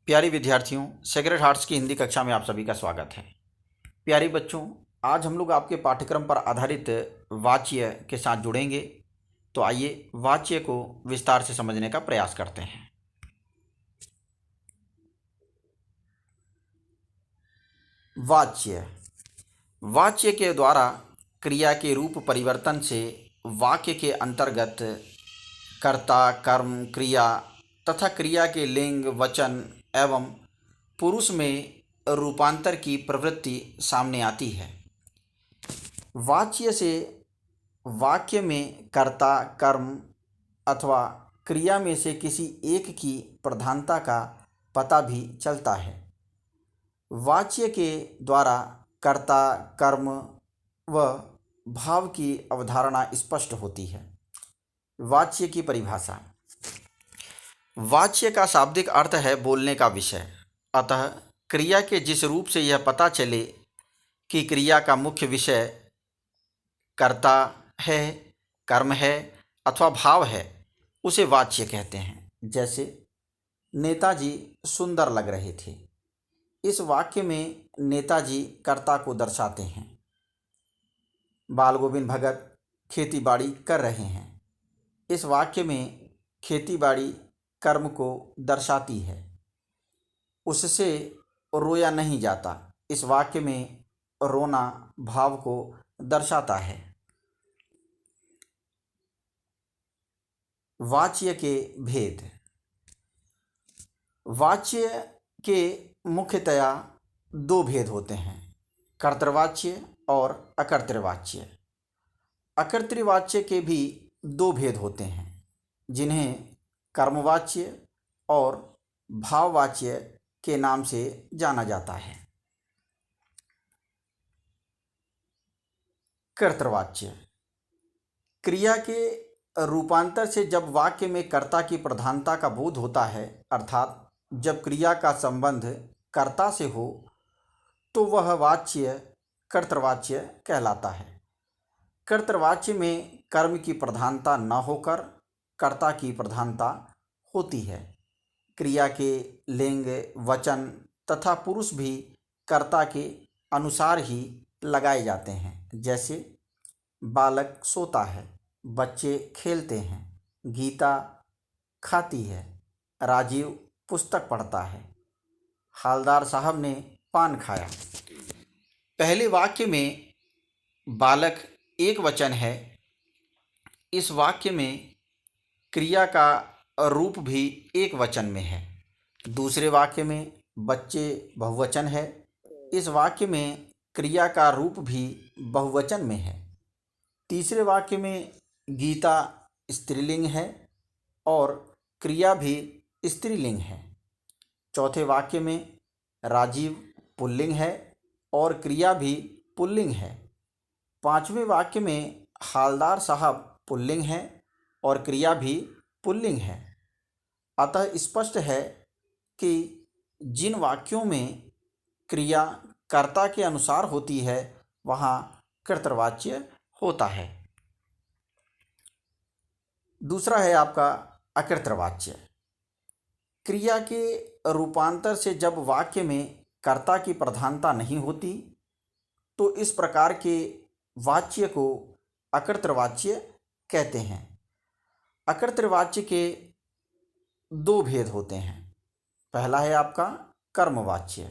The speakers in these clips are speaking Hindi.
प्यारे विद्यार्थियों, सेक्रेड हार्ट्स की हिंदी कक्षा में आप सभी का स्वागत है। प्यारे बच्चों, आज हम लोग आपके पाठ्यक्रम पर आधारित वाच्य के साथ जुड़ेंगे। तो आइए वाच्य को विस्तार से समझने का प्रयास करते हैं। वाच्य वाच्य के द्वारा क्रिया के रूप परिवर्तन से वाक्य के अंतर्गत कर्ता, कर्म, क्रिया तथा क्रिया के लिंग, वचन एवं पुरुष में रूपांतर की प्रवृत्ति सामने आती है। वाच्य से वाक्य में कर्ता, कर्म अथवा क्रिया में से किसी एक की प्रधानता का पता भी चलता है। वाच्य के द्वारा कर्ता, कर्म व भाव की अवधारणा स्पष्ट होती है। वाच्य की परिभाषा। वाच्य का शाब्दिक अर्थ है बोलने का विषय। अतः क्रिया के जिस रूप से यह पता चले कि क्रिया का मुख्य विषय कर्ता है, कर्म है अथवा भाव है, उसे वाच्य कहते हैं। जैसे नेताजी सुंदर लग रहे थे। इस वाक्य में नेताजी कर्ता को दर्शाते हैं। बाल गोविंद भगत खेती बाड़ी कर रहे हैं। इस वाक्य में खेती बाड़ी कर्म को दर्शाती है। उससे रोया नहीं जाता। इस वाक्य में रोना भाव को दर्शाता है। वाच्य के भेद। वाच्य के मुख्यतया दो भेद होते हैं, कर्तृवाच्य और अकर्तृवाच्य। अकर्तृवाच्य के भी दो भेद होते हैं, जिन्हें कर्मवाच्य और भाववाच्य के नाम से जाना जाता है। कर्तृवाच्य क्रिया के रूपांतर से जब वाक्य में कर्ता की प्रधानता का बोध होता है, अर्थात जब क्रिया का संबंध कर्ता से हो, तो वह वाच्य कर्तृवाच्य कहलाता है। कर्तृवाच्य में कर्म की प्रधानता न होकर कर्ता की प्रधानता होती है। क्रिया के लिंग, वचन तथा पुरुष भी कर्ता के अनुसार ही लगाए जाते हैं। जैसे बालक सोता है, बच्चे खेलते हैं, गीता खाती है, राजीव पुस्तक पढ़ता है, हालदार साहब ने पान खाया। पहले वाक्य में बालक एक वचन है। इस वाक्य में क्रिया का रूप भी एक वचन में है। दूसरे वाक्य में बच्चे बहुवचन है। इस वाक्य में क्रिया का रूप भी बहुवचन में है। तीसरे वाक्य में गीता स्त्रीलिंग है और क्रिया भी स्त्रीलिंग है। चौथे वाक्य में राजीव पुल्लिंग है और क्रिया भी पुल्लिंग है। पांचवें वाक्य में हालदार साहब पुल्लिंग है और क्रिया भी पुल्लिंग है। अतः स्पष्ट है कि जिन वाक्यों में क्रिया कर्ता के अनुसार होती है, वहाँ कर्तृवाच्य होता है। दूसरा है आपका अकर्तृवाच्य। क्रिया के रूपांतर से जब वाक्य में कर्ता की प्रधानता नहीं होती, तो इस प्रकार के वाच्य को अकर्तृवाच्य कहते हैं। अकर्तृवाच्य के दो भेद होते हैं। पहला है आपका कर्मवाच्य।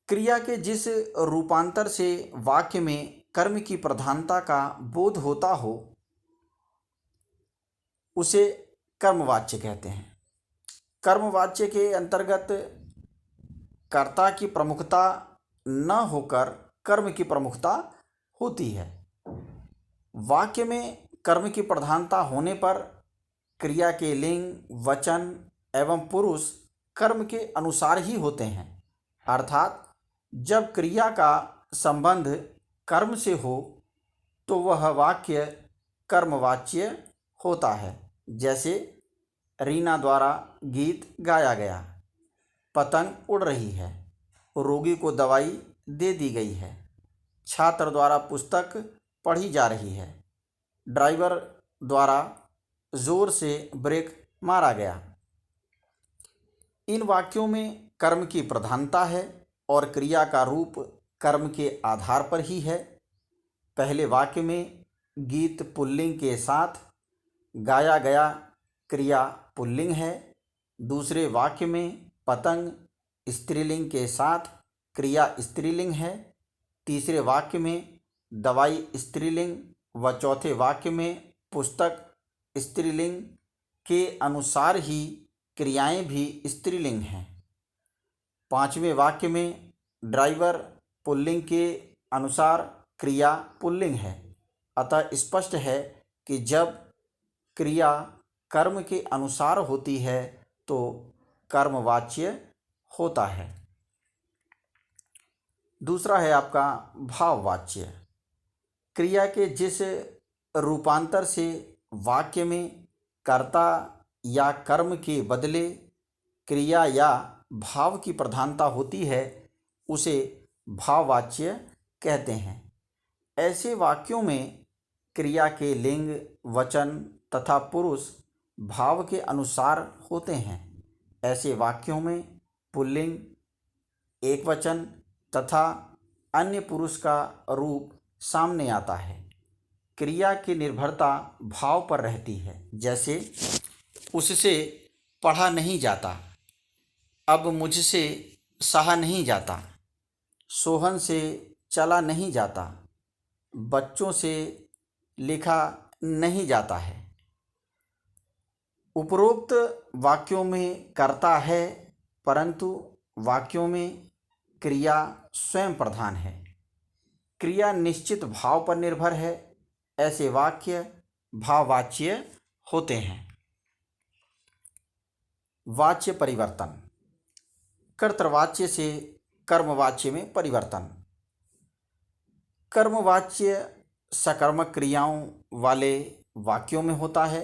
क्रिया के जिस रूपांतर से वाक्य में कर्म की प्रधानता का बोध होता हो, उसे कर्मवाच्य कहते हैं। कर्मवाच्य के अंतर्गत कर्ता की प्रमुखता न होकर कर्म की प्रमुखता होती है। वाक्य में कर्म की प्रधानता होने पर क्रिया के लिंग, वचन एवं पुरुष कर्म के अनुसार ही होते हैं। अर्थात जब क्रिया का संबंध कर्म से हो, तो वह वाक्य कर्मवाच्य होता है। जैसे रीना द्वारा गीत गाया गया, पतंग उड़ रही है, रोगी को दवाई दे दी गई है, छात्र द्वारा पुस्तक पढ़ी जा रही है, ड्राइवर द्वारा जोर से ब्रेक मारा गया। इन वाक्यों में कर्म की प्रधानता है और क्रिया का रूप कर्म के आधार पर ही है। पहले वाक्य में गीत पुल्लिंग के साथ गाया गया क्रिया पुल्लिंग है। दूसरे वाक्य में पतंग स्त्रीलिंग के साथ क्रिया स्त्रीलिंग है। तीसरे वाक्य में दवाई स्त्रीलिंग व चौथे वाक्य में पुस्तक स्त्रीलिंग के अनुसार ही क्रियाएं भी स्त्रीलिंग हैं। पांचवें वाक्य में ड्राइवर पुल्लिंग के अनुसार क्रिया पुल्लिंग है। अतः स्पष्ट है कि जब क्रिया कर्म के अनुसार होती है तो कर्मवाच्य होता है। दूसरा है आपका भाववाच्य। क्रिया के जिस रूपांतर से वाक्य में कर्ता या कर्म के बदले क्रिया या भाव की प्रधानता होती है उसे भाववाच्य कहते हैं। ऐसे वाक्यों में क्रिया के लिंग, वचन तथा पुरुष भाव के अनुसार होते हैं। ऐसे वाक्यों में पुल्लिंग, एकवचन तथा अन्य पुरुष का रूप सामने आता है। क्रिया की निर्भरता भाव पर रहती है। जैसे उससे पढ़ा नहीं जाता, अब मुझसे सहा नहीं जाता, सोहन से चला नहीं जाता, बच्चों से लिखा नहीं जाता है। उपरोक्त वाक्यों में कर्ता है परंतु वाक्यों में क्रिया स्वयं प्रधान है। क्रिया निश्चित भाव पर निर्भर है। ऐसे वाक्य भाववाच्य होते हैं। वाच्य परिवर्तन। कर्तृवाच्य से कर्मवाच्य में परिवर्तन। कर्मवाच्य सकर्मक क्रियाओं वाले वाक्यों में होता है।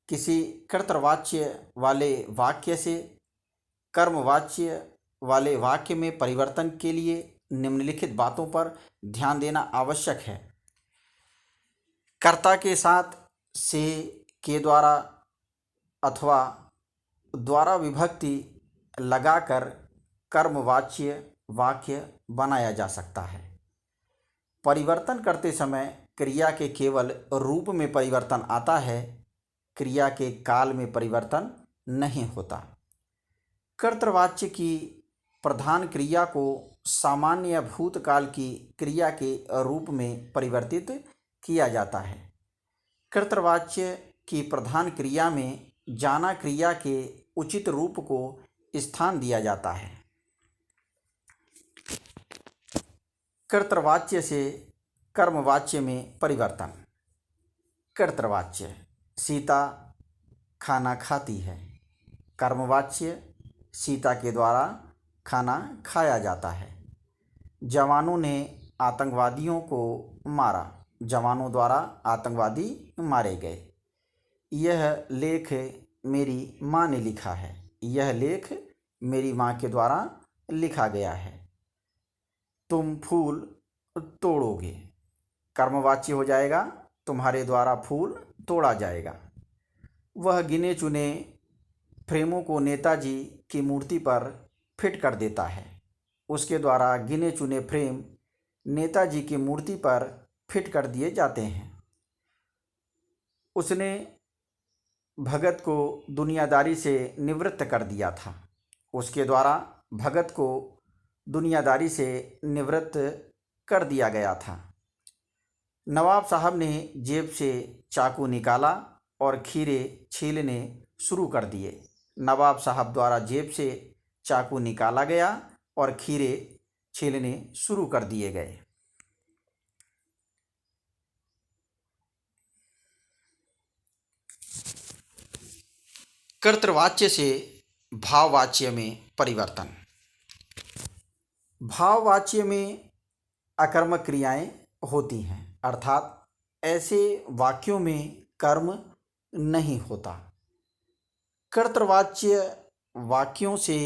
किसी कर्तृवाच्य वाले वाक्य से कर्मवाच्य वाले वाक्य में परिवर्तन के लिए निम्नलिखित बातों पर ध्यान देना आवश्यक है। कर्ता के साथ से, के द्वारा अथवा द्वारा विभक्ति लगाकर कर्मवाच्य वाक्य बनाया जा सकता है। परिवर्तन करते समय क्रिया के केवल रूप में परिवर्तन आता है, क्रिया के काल में परिवर्तन नहीं होता। कर्तृवाच्य की प्रधान क्रिया को सामान्य भूतकाल की क्रिया के रूप में परिवर्तित किया जाता है। कर्तृवाच्य की प्रधान क्रिया में जाना क्रिया के उचित रूप को स्थान दिया जाता है। कर्तृवाच्य से कर्मवाच्य में परिवर्तन। कर्तृवाच्य सीता खाना खाती है। कर्मवाच्य सीता के द्वारा खाना खाया जाता है। जवानों ने आतंकवादियों को मारा। जवानों द्वारा आतंकवादी मारे गए। यह लेख मेरी माँ ने लिखा है। यह लेख मेरी माँ के द्वारा लिखा गया है। तुम फूल तोड़ोगे। कर्मवाच्य हो जाएगा तुम्हारे द्वारा फूल तोड़ा जाएगा। वह गिने चुने फ्रेमों को नेताजी की मूर्ति पर फिट कर देता है। उसके द्वारा गिने चुने फ्रेम नेताजी की मूर्ति पर फिट कर दिए जाते हैं। उसने भगत को दुनियादारी से निवृत्त कर दिया था। उसके द्वारा भगत को दुनियादारी से निवृत्त कर दिया गया था। नवाब साहब ने जेब से चाकू निकाला और खीरे छीलने शुरू कर दिए। नवाब साहब द्वारा जेब से चाकू निकाला गया और खीरे छीलने शुरू कर दिए गए। कर्तृवाच्य से भाववाच्य में परिवर्तन। भाववाच्य में अकर्मक क्रियाएं होती हैं, अर्थात ऐसे वाक्यों में कर्म नहीं होता। कर्तृवाच्य वाक्यों से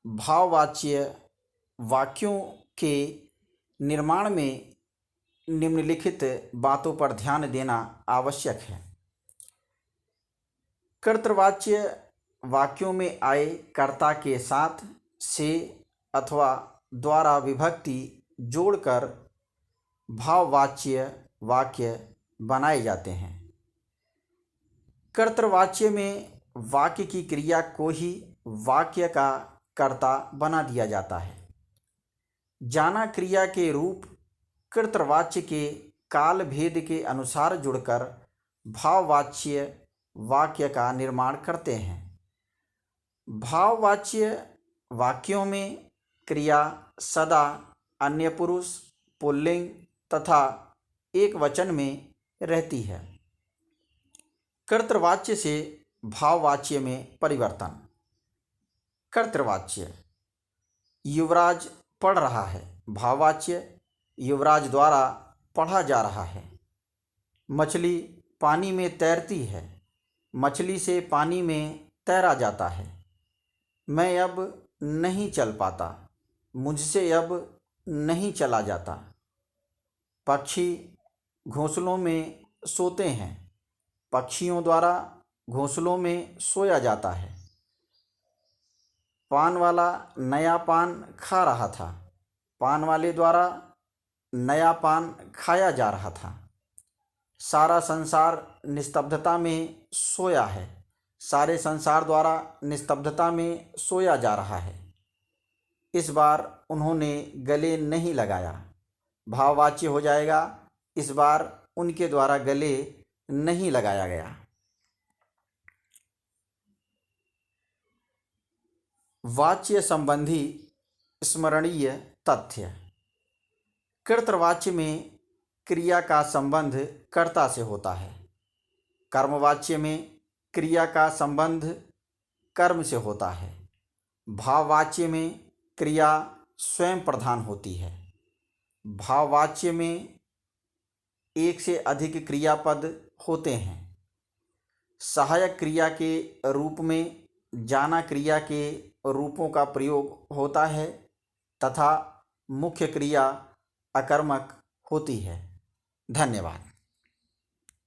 भाववाच्य वाक्यों के निर्माण में निम्नलिखित बातों पर ध्यान देना आवश्यक है। कर्तृवाच्य वाक्यों में आए कर्ता के साथ से अथवा द्वारा विभक्ति जोड़कर भाववाच्य वाक्य बनाए जाते हैं। कर्तृवाच्य में वाक्य की क्रिया को ही वाक्य का कर्ता बना दिया जाता है। जाना क्रिया के रूप कर्तृवाच्य के काल भेद के अनुसार जुड़कर भाववाच्य वाक्य का निर्माण करते हैं। भाववाच्य वाक्यों में क्रिया सदा अन्य पुरुष, पुल्लिंग तथा एक वचन में रहती है। कर्तृवाच्य से भाववाच्य में परिवर्तन। कर्तृवाच्य युवराज पढ़ रहा है। भाववाच्य युवराज द्वारा पढ़ा जा रहा है। मछली पानी में तैरती है। मछली से पानी में तैरा जाता है। मैं अब नहीं चल पाता। मुझसे अब नहीं चला जाता। पक्षी घोंसलों में सोते हैं। पक्षियों द्वारा घोंसलों में सोया जाता है। पान वाला नया पान खा रहा था। पान वाले द्वारा नया पान खाया जा रहा था। सारा संसार निस्तब्धता में सोया है। सारे संसार द्वारा निस्तब्धता में सोया जा रहा है। इस बार उन्होंने गले नहीं लगाया। भाववाच्य हो जाएगा, इस बार उनके द्वारा गले नहीं लगाया गया। वाच्य संबंधी स्मरणीय तथ्य। कर्तृवाच्य में क्रिया का संबंध कर्ता से होता है। कर्मवाच्य में क्रिया का संबंध कर्म से होता है। भाववाच्य में क्रिया स्वयं प्रधान होती है। भाववाच्य में एक से अधिक क्रियापद होते हैं। सहायक क्रिया के रूप में जाना क्रिया के रूपों का प्रयोग होता है तथा मुख्य क्रिया अकर्मक होती है। धन्यवाद।